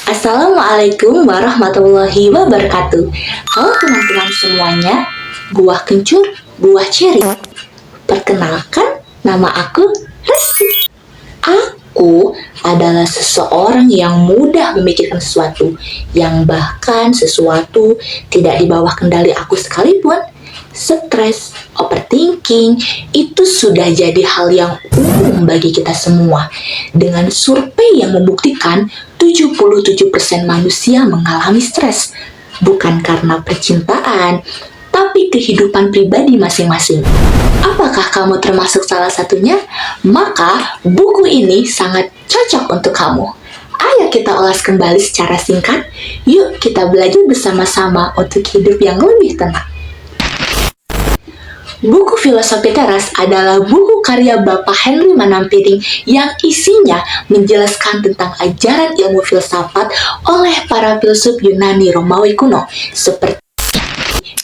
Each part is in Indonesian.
Assalamualaikum warahmatullahi wabarakatuh. Halo teman-teman semuanya, buah kencur, buah ceri. Perkenalkan, nama aku Resti. Aku adalah seseorang yang mudah memikirkan sesuatu, yang bahkan sesuatu tidak di bawah kendali aku sekalipun. Stres, overthinking, itu sudah jadi hal yang umum bagi kita semua. Dengan survei yang membuktikan 77% manusia mengalami stres, bukan karena percintaan, tapi kehidupan pribadi masing-masing. Apakah kamu termasuk salah satunya? Maka buku ini sangat cocok untuk kamu. Ayo kita ulas kembali secara singkat. Yuk kita belajar bersama-sama untuk hidup yang lebih tenang. Buku Filosofi Teras adalah buku karya Bapak Henry Manampiring yang isinya menjelaskan tentang ajaran ilmu filsafat oleh para filsuf Yunani Romawi kuno seperti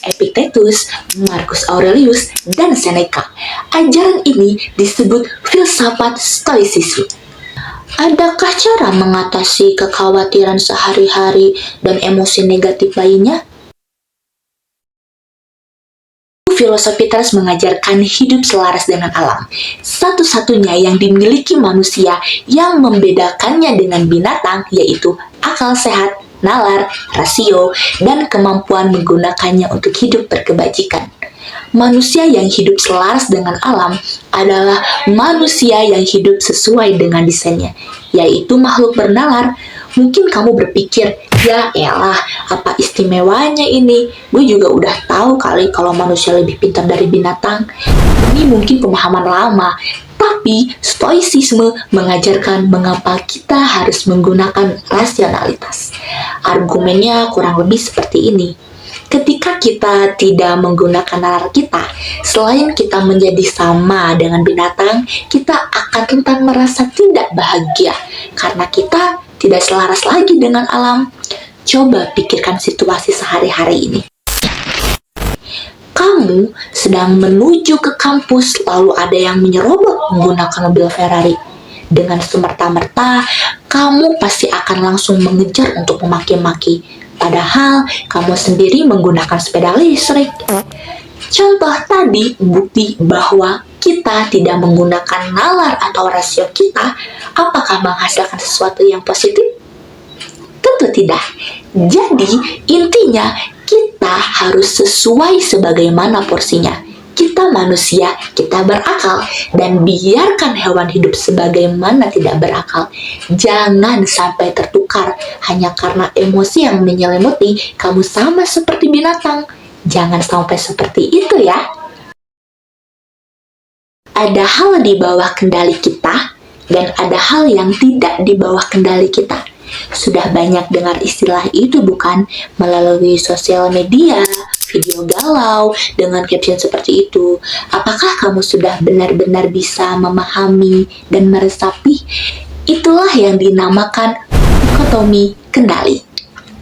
Epictetus, Marcus Aurelius, dan Seneca. Ajaran ini disebut filsafat stoicisme. Adakah cara mengatasi kekhawatiran sehari-hari dan emosi negatif lainnya? Filosofi Teras mengajarkan hidup selaras dengan alam. Satu-satunya yang dimiliki manusia yang membedakannya dengan binatang yaitu akal sehat, nalar, rasio, dan kemampuan menggunakannya untuk hidup berkebajikan. Manusia yang hidup selaras dengan alam adalah manusia yang hidup sesuai dengan desainnya, yaitu makhluk bernalar. Mungkin kamu berpikir, ya elah, apa istimewanya ini? Gue juga udah tahu kali kalau manusia lebih pintar dari binatang. Ini mungkin pemahaman lama, tapi stoicisme mengajarkan mengapa kita harus menggunakan rasionalitas. Argumennya kurang lebih seperti ini. Ketika kita tidak menggunakan nalar kita, selain kita menjadi sama dengan binatang, kita akan rentan merasa tidak bahagia karena kita tidak selaras lagi dengan alam. Coba pikirkan situasi sehari-hari ini. Kamu sedang menuju ke kampus, lalu ada yang menyerobot menggunakan mobil Ferrari. Dengan semerta-merta, kamu pasti akan langsung mengejar untuk memaki-maki. Padahal, kamu sendiri menggunakan sepeda listrik. Contoh tadi bukti bahwa kita tidak menggunakan nalar atau rasio kita, apakah menghasilkan sesuatu yang positif? Tentu tidak. Jadi, intinya kita harus sesuai sebagaimana porsinya. Kita manusia, kita berakal, dan biarkan hewan hidup sebagaimana tidak berakal. Jangan sampai tertukar hanya karena emosi yang menyelimuti kamu sama seperti binatang. Jangan sampai seperti itu ya. Ada hal di bawah kendali kita, dan ada hal yang tidak di bawah kendali kita. Sudah banyak dengar istilah itu bukan? Melalui sosial media, video galau dengan caption seperti itu. Apakah kamu sudah benar-benar bisa memahami dan meresapi? Itulah yang dinamakan dikotomi kendali.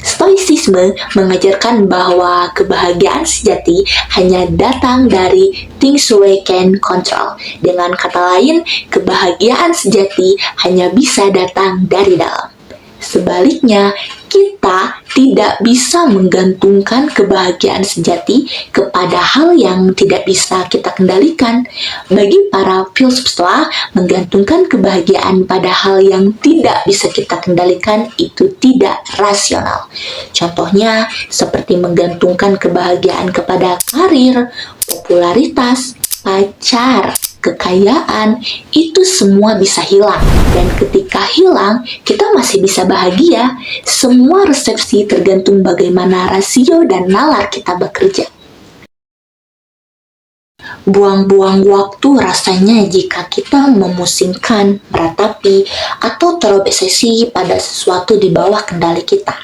Stoicisme mengajarkan bahwa kebahagiaan sejati hanya datang dari things we can control. Dengan kata lain, kebahagiaan sejati hanya bisa datang dari dalam. Sebaliknya, kita tidak bisa menggantungkan kebahagiaan sejati kepada hal yang tidak bisa kita kendalikan. Bagi para filsuf Stoa, menggantungkan kebahagiaan pada hal yang tidak bisa kita kendalikan itu tidak rasional. Contohnya, seperti menggantungkan kebahagiaan kepada karir, popularitas, pacar, kekayaan, itu semua bisa hilang. Dan ketika hilang, kita masih bisa bahagia. Semua resepsi tergantung bagaimana rasio dan nalar kita bekerja. Buang-buang waktu rasanya jika kita memusingkan, meratapi, atau terobsesi pada sesuatu di bawah kendali kita.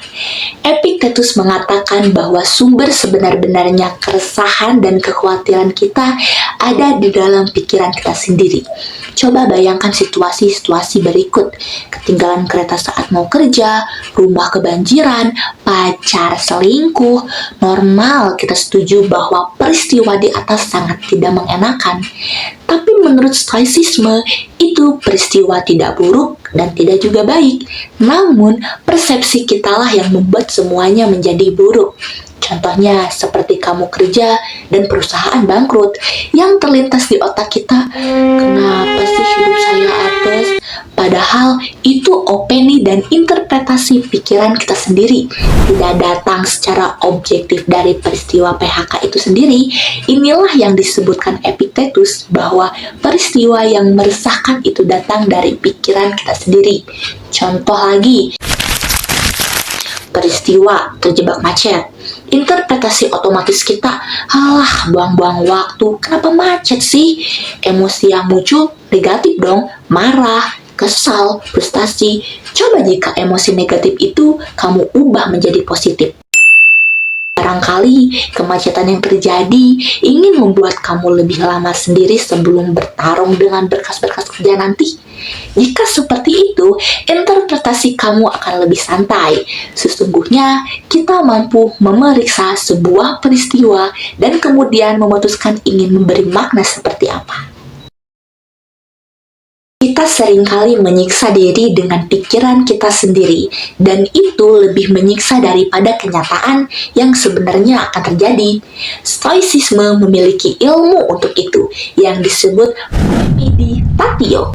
Epictetus mengatakan bahwa sumber sebenar-benarnya keresahan dan kekhawatiran kita ada di dalam pikiran kita sendiri. Coba bayangkan situasi-situasi berikut. Ketinggalan kereta saat mau kerja, rumah kebanjiran, pacar selingkuh. Normal kita setuju bahwa peristiwa di atas sangat tidak mengenakan. Tapi menurut stoicisme, itu peristiwa tidak buruk dan tidak juga baik. Namun, persepsi kitalah yang membuat semuanya menjadi buruk. Contohnya seperti kamu kerja dan perusahaan bangkrut, yang terlintas di otak kita, kenapa sih hidup saya apes? Padahal itu opini dan interpretasi pikiran kita sendiri, tidak datang secara objektif dari peristiwa PHK itu sendiri. Inilah yang disebutkan Epictetus bahwa peristiwa yang meresahkan itu datang dari pikiran kita sendiri. Contoh lagi, peristiwa terjebak macet. Interpretasi otomatis kita, alah buang-buang waktu, kenapa macet sih? Emosi yang muncul negatif dong, marah, kesal, frustasi. Coba jika emosi negatif itu kamu ubah menjadi positif. Barangkali kemacetan yang terjadi ingin membuat kamu lebih lama sendiri sebelum bertarung dengan berkas-berkas kerja nanti. Jika seperti itu, interpretasi kamu akan lebih santai. Sesungguhnya, kita mampu memeriksa sebuah peristiwa dan kemudian memutuskan ingin memberi makna seperti apa. Kita seringkali menyiksa diri dengan pikiran kita sendiri, dan itu lebih menyiksa daripada kenyataan yang sebenarnya akan terjadi. Stoicisme memiliki ilmu untuk itu, yang disebut premeditatio.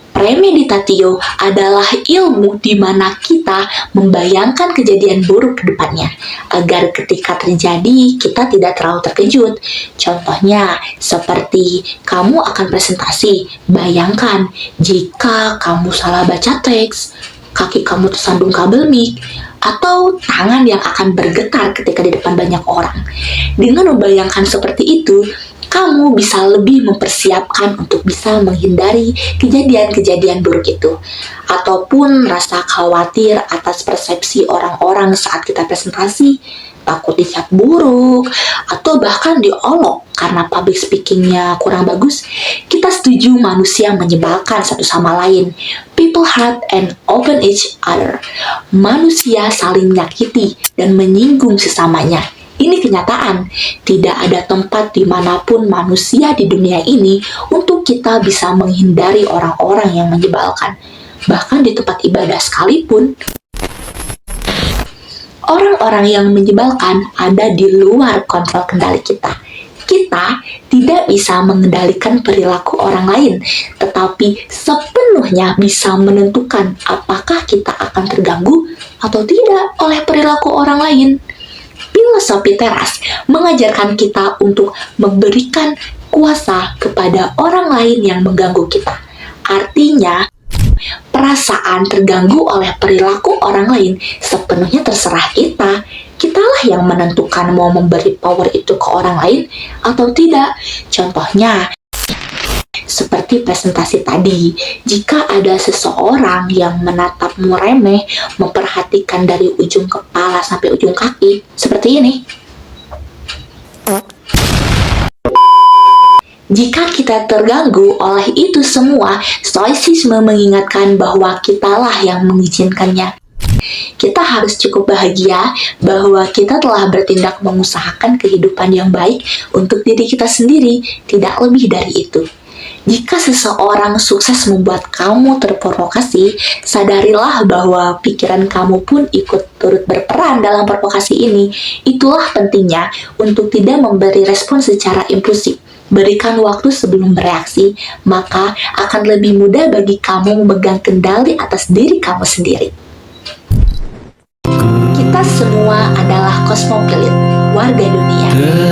Premeditatio adalah ilmu di mana kita membayangkan kejadian buruk ke depannya, agar ketika terjadi kita tidak terlalu terkejut. Contohnya, seperti kamu akan presentasi, bayangkan jika kamu salah baca teks, kaki kamu tersandung kabel mic, atau tangan yang akan bergetar ketika di depan banyak orang. Dengan membayangkan seperti itu, kamu bisa lebih mempersiapkan untuk bisa menghindari kejadian-kejadian buruk itu. Ataupun rasa khawatir atas persepsi orang-orang saat kita presentasi, takut dicap buruk, atau bahkan diolok karena public speakingnya kurang bagus. Kita setuju manusia menyebalkan satu sama lain. People hurt and open each other. Manusia saling menyakiti dan menyinggung sesamanya. Ini kenyataan, tidak ada tempat dimanapun manusia di dunia ini untuk kita bisa menghindari orang-orang yang menyebalkan. Bahkan di tempat ibadah sekalipun, orang-orang yang menyebalkan ada di luar kontrol kendali kita. Kita tidak bisa mengendalikan perilaku orang lain, tetapi sepenuhnya bisa menentukan apakah kita akan terganggu atau tidak oleh perilaku orang lain. Filosofi teras mengajarkan kita untuk memberikan kuasa kepada orang lain yang mengganggu kita. Artinya, perasaan terganggu oleh perilaku orang lain sepenuhnya terserah kita. Kitalah yang menentukan mau memberi power itu ke orang lain atau tidak. Contohnya, seperti presentasi tadi, jika ada seseorang yang menatapmu remeh, memperhatikan dari ujung kepala sampai ujung kaki, seperti ini. Jika kita terganggu oleh itu semua, stoicisme mengingatkan bahwa kitalah yang mengizinkannya. Kita harus cukup bahagia bahwa kita telah bertindak mengusahakan kehidupan yang baik untuk diri kita sendiri, tidak lebih dari itu. Jika seseorang sukses membuat kamu terprovokasi, sadarilah bahwa pikiran kamu pun ikut turut berperan dalam provokasi ini. Itulah pentingnya untuk tidak memberi respon secara impulsif. Berikan waktu sebelum bereaksi, maka akan lebih mudah bagi kamu memegang kendali atas diri kamu sendiri. Kita semua adalah kosmopolit, warga dunia.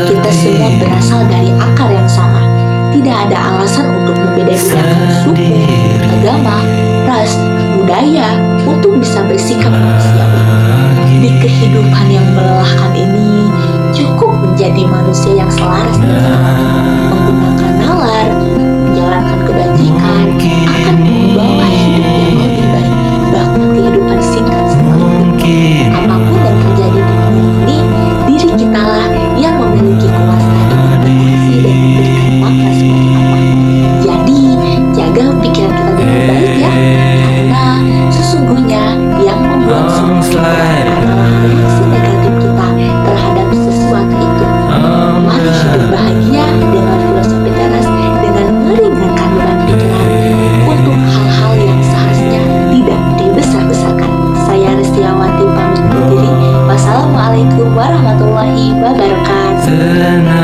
Kita semua berasal dari akar yang sama. Tidak ada alasan untuk membeda-bedakan suku, agama, ras, budaya untuk bisa bersikap manusiawi. Di kehidupan yang melelahkan ini, cukup menjadi manusia yang selaras dengan alam, menggunakan nalar, menjalankan kebajikan, akan membawa hidup yang lebih baik, bahkan kehidupan singkat sekalipun. Apapun yang terjadi di dunia ini, diri kitalah yang memiliki kuasa interpretasi dan memberikan makna seperti apa. Jadi, jaga pikiran kita dengan baik ya, karena sesungguhnya yang membuat semua adalah reaksi negatif kita terhadap sesuatu itu. Mari hidup bahagia Wassalamualaikum warahmatullahi wabarakatuh.